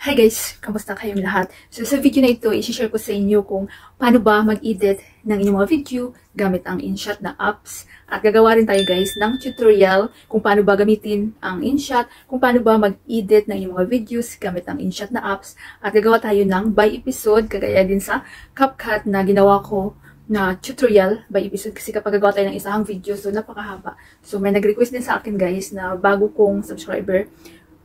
Hi guys! Kamusta kayong lahat? So sa video na ito, i-share ko sa inyo kung paano ba mag-edit ng inyong mga video gamit ang InShot na apps. At gagawa rin tayo guys ng tutorial kung paano ba gamitin ang InShot, kung paano ba mag-edit ng inyong mga videos gamit ang InShot na apps. At gagawa tayo ng by episode, kagaya din sa CapCut na ginawa ko na tutorial by episode kasi kapag gagawa tayo ng isang video, so napakahaba. So may nag-request din sa akin guys na bago kong subscriber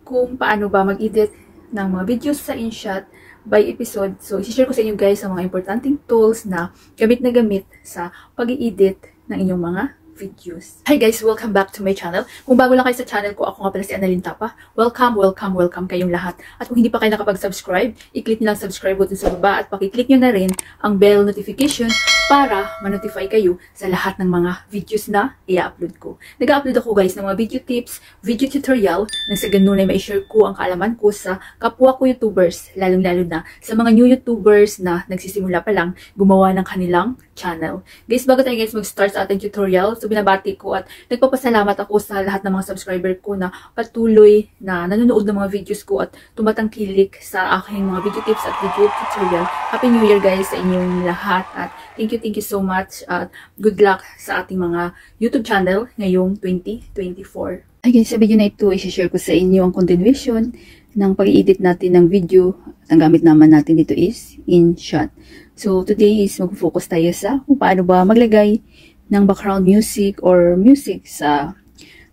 kung paano ba mag-edit ng mga videos sa InShot by episode. So, i-share ko sa inyo guys ang mga importanteng tools na gamit sa pag-i-edit ng inyong mga videos. Hi guys! Welcome back to my channel. Kung bago lang kayo sa channel ko, ako nga pala si Annalyn Tapa. Welcome kayong lahat. At kung hindi pa kayo nakapag-subscribe, i-click nyo lang subscribe button sa baba at pakiclick nyo na rin ang bell notification para ma-notify kayo sa lahat ng mga videos na i-upload ko. Nag-upload ako guys ng mga video tips, video tutorial, nang sa ganun ay ma-share ko ang kaalaman ko sa kapwa ko YouTubers, lalong-lalo na sa mga new YouTubers na nagsisimula pa lang gumawa ng kanilang channel. Guys, bago tayo guys mag-start sa ating tutorial, so binabati ko at nagpapasalamat ako sa lahat ng mga subscriber ko na patuloy na nanonood ng mga videos ko at tumatangkilik sa aking mga video tips at video tutorial. Happy New Year guys sa inyong lahat at thank you so much at good luck sa ating mga YouTube channel ngayong 2024. Ay guys, sa video na ito, i-share ko sa inyo ang continuation ng pag-i-edit natin ng video. At ang gamit naman natin dito is InShot. So today is mag-focus tayo sa kung paano ba maglagay ng background music or music sa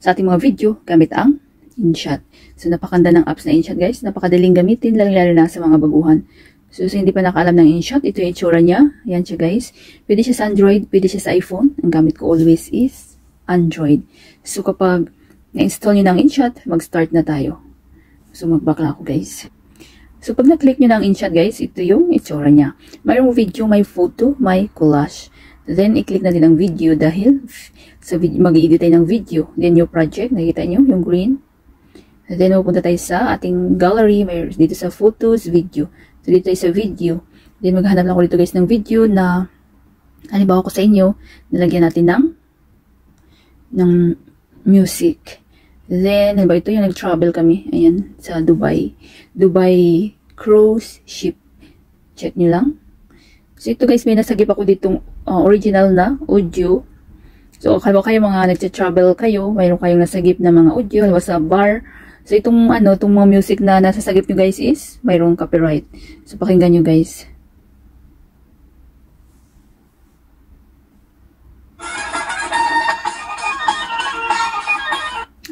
ating mga video gamit ang InShot. So napakaganda ng apps na InShot guys. Napakadaling gamitin, lalo na sa mga baguhan. So hindi pa nakaalam ng InShot, ito yung itsura niya. Ayan siya guys. Pwede siya sa Android, pwede siya sa iPhone. Ang gamit ko always is Android. So kapag na-install nyo ng InShot, mag-start na tayo. So mag-back lang ako guys. So pag na-click nyo ng InShot guys, ito yung itsura niya. Mayroong video, may photo, may collage. Then i-click na din ang video dahil sa mag-i-edit tayo ng video. Then yung project, nakita nyo yung green. Then pupunta tayo sa ating gallery, may dito sa photos, video. So dito tayo sa video. Then maghanap lang ako dito guys ng video na halimbawa ko sa inyo, nalagyan natin ng music. Then, halimbawa ito yung nag-travel kami. Ayan, sa Dubai. Dubai cruise ship. Check nyo lang. So ito guys, may nasagip ako ditong original na audio. So halimbawa kayo mga nag-travel kayo, mayroon kayong nasagip na mga audio, halimbawa sa bar. So itong itong mga music na nasasagip nyo guys is mayroong copyright. So pakinggan nyo guys.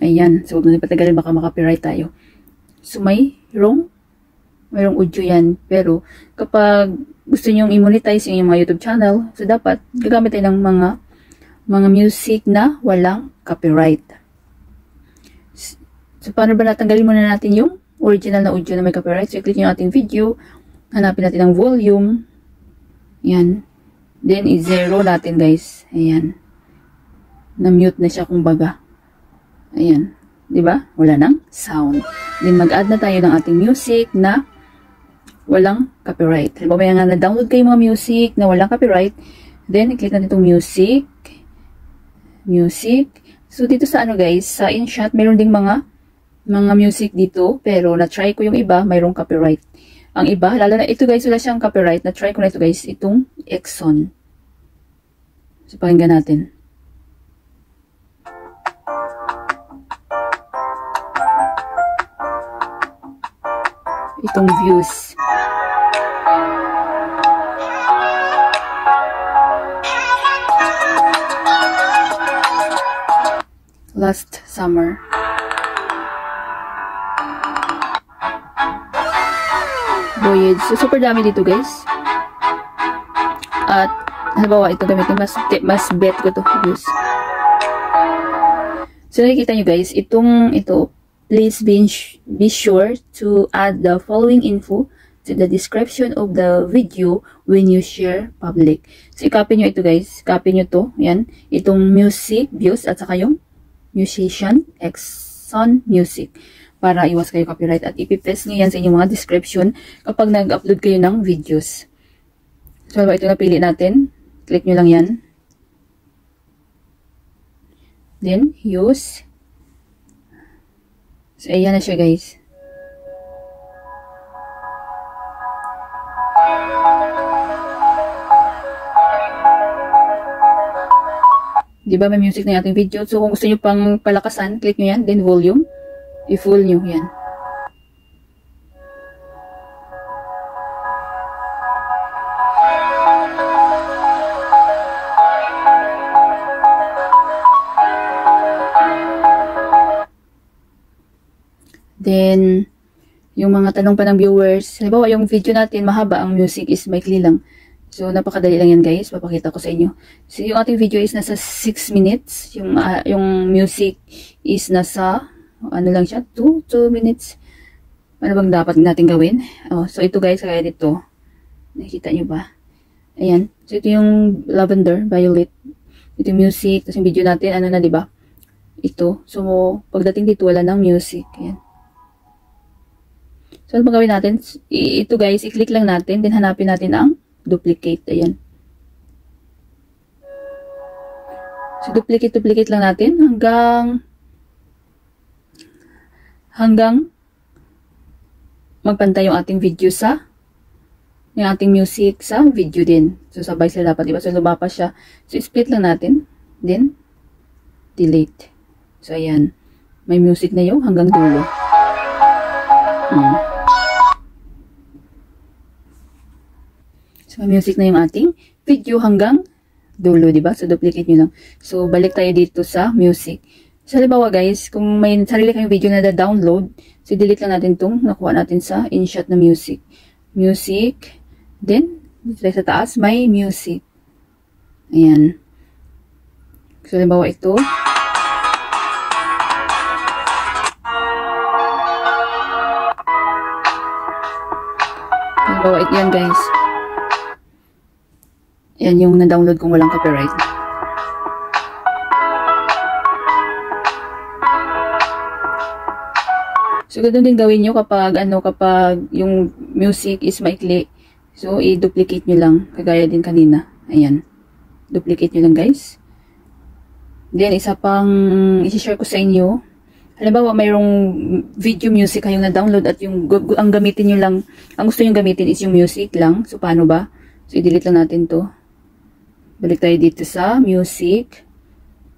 Ayan. So huwag na patagalin, baka makapiright tayo. So mayroong audio yan. Pero kapag gusto nyo i-monetize yung mga YouTube channel, so dapat gagamit tayo ng mga music na walang copyright. So, paano ba natanggalin muna natin yung original na audio na may copyright? So, i-click yung ating video. Hanapin natin ang volume. Ayan. Then, i-zero natin, guys. Ayan. Na-mute na siya kumbaga. Ayan. Diba? Wala nang sound. Then, mag-add na tayo ng ating music na walang copyright. Halimbawa, may nga na-download kayo mga music na walang copyright. Then, i-click natin itong music. Music. So, dito sa guys, sa InShot, mayroon ding mga music dito, pero na-try ko yung iba, mayroong copyright. Ang iba, lalo na ito guys, wala siyang copyright. Na-try ko na ito guys, itong Exxon. So, pakinggan natin. Itong views. Last summer. Voyage. So, super dami dito, guys. At, halimbawa, ito gamitin. Mas bet ko to. Views. So, nakikita nyo, guys. Ito, please be sure to add the following info to the description of the video when you share public. So, i-copy nyo ito, guys. Copy nyo to. Yan. Itong music, views, at saka yung musician, Exxon Music. Para iwas kayo copyright at ipipaste nyo yan sa inyong mga description kapag nag-upload kayo ng videos. So, ito na pili natin. Click nyo lang yan. Then, use. So, ayan na siya guys. Di ba may music na yung ating video? So kung gusto nyo pang palakasan, click nyo yan, then volume. I-full nyo yan. Then, yung mga tanong pa ng viewers, halimbawa yung video natin mahaba, ang music is maikli lang. So, napakadali lang yan guys, papakita ko sa inyo. So, yung ating video is nasa 6 minutes, yung music is nasa, ano lang siya, 2 minutes. Ano bang dapat natin gawin? Oh, so, ito guys, kaya dito, nakikita nyo ba? Ayan, so ito yung lavender, violet, ito yung music, tapos yung video natin, ano na diba? Ito, so, pagdating dito, wala ng music, ayan. So, ano bang gawin natin? Ito guys, i-click lang natin, then hanapin natin ang duplicate. Ayan. So, duplicate lang natin hanggang magpantay yung ating video yung ating music sa video din. So, sabay sila dapat, diba? So, lumapas siya. So, split lang natin, then delete. So, ayan. May music na yung hanggang dulo. So, music na yung ating video hanggang dulo, diba? So, duplicate nyo lang. So, balik tayo dito sa music. So, halimbawa guys, kung may sarili kayong video na download, so, delete lang natin itong nakuha natin sa InShot na music. Music. Then, dito tayo sa taas, may music. Ayan. So, halimbawa ito. Halimbawa ito yan guys. Yan yung na-download kung walang copyright. So, ganun din gawin nyo kapag yung music is maikli. So, i-duplicate nyo lang. Kagaya din kanina. Ayan. Duplicate nyo lang guys. Then, isa pang isi-share ko sa inyo. Halimbawa, mayroong video music kayong na-download at ang gamitin nyo lang, ang gusto nyo gamitin is yung music lang. So, paano ba? So, i-delete lang natin to. Balik tayo dito sa music.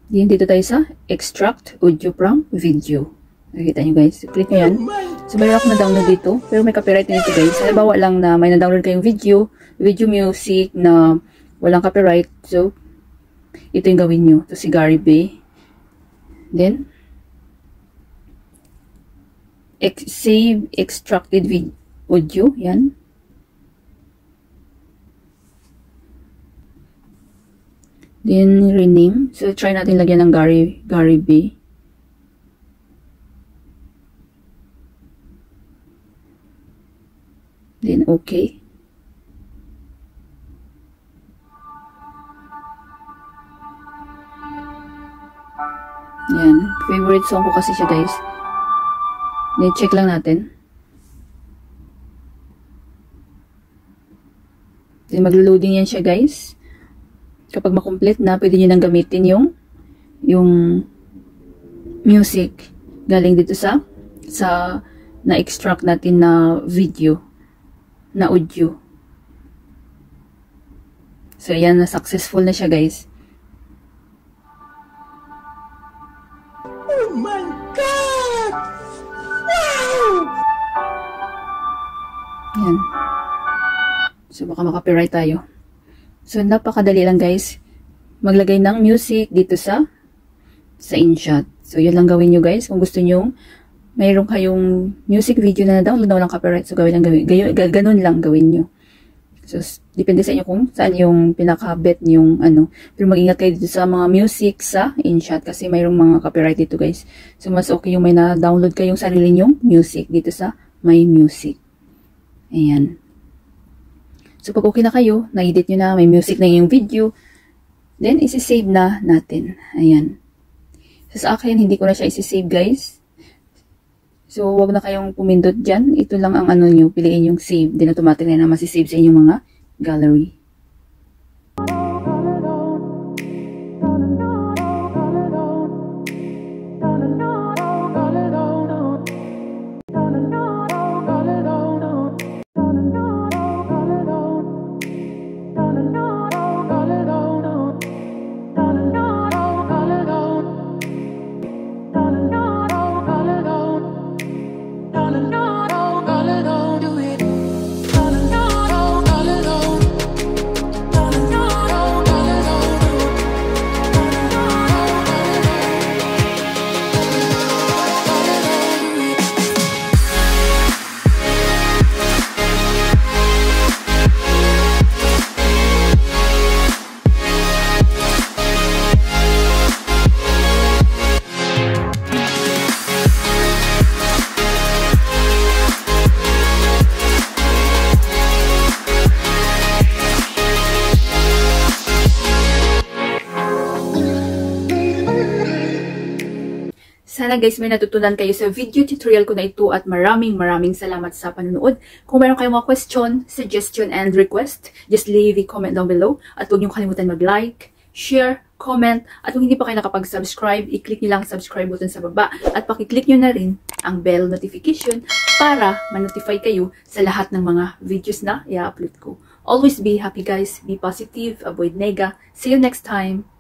Dito tayo sa extract audio from video. Nakikita nyo guys. Click nyo yan. So, mayroon ako na-download dito. Pero may copyright nito guys. Halimbawa lang na may na-download kayong video music na walang copyright. So, ito yung gawin nyo. Ito si Gary B. Then, save extracted audio. Yan. Then, rename. So, try natin lagyan ng Gary B. Then, okay. Yan. Favorite song ko kasi siya, guys. Then, check lang natin. Then, maglo-loading yan siya, guys. Kapag makomplete na, pwede nyo nang gamitin yung music galing dito sa na-extract natin na video, na audio. So, ayan, na successful na siya, guys. Oh my God! Wow! Ayan. So, baka makapiright tayo. So, napakadali lang guys. Maglagay ng music dito sa InShot. So, yun lang gawin nyo guys. Kung gusto nyo, mayroon kayong music video na download na walang copyright. So, ganun lang gawin nyo. So, depende sa inyo kung saan yung pinaka-bet yung ano. Pero mag-ingat kayo dito sa mga music sa InShot kasi mayroong mga copyright dito guys. So, mas okay yung may na-download kayong sarili nyong music dito sa My Music. Ayan. So, pag okay na kayo, na-edit nyo na, may music na yung video, then, isi-save na natin. Ayan. So, sa akin, hindi ko na siya isi-save, guys. So, wag na kayong pumindot dyan. Ito lang ang ano nyo, piliin yung save. Then, automatic na masisave sa inyong mga gallery. Sana guys may natutunan kayo sa video tutorial ko na ito at maraming salamat sa panonood. Kung meron kayong mga question, suggestion, and request, just leave a comment down below. At huwag niyo kalimutan mag-like, share, comment, at kung hindi pa kayo nakapag-subscribe, i-click niyo lang ang subscribe button sa baba at pakiclick niyo na rin ang bell notification para ma-notify kayo sa lahat ng mga videos na i-upload ko. Always be happy guys, be positive, avoid nega. See you next time!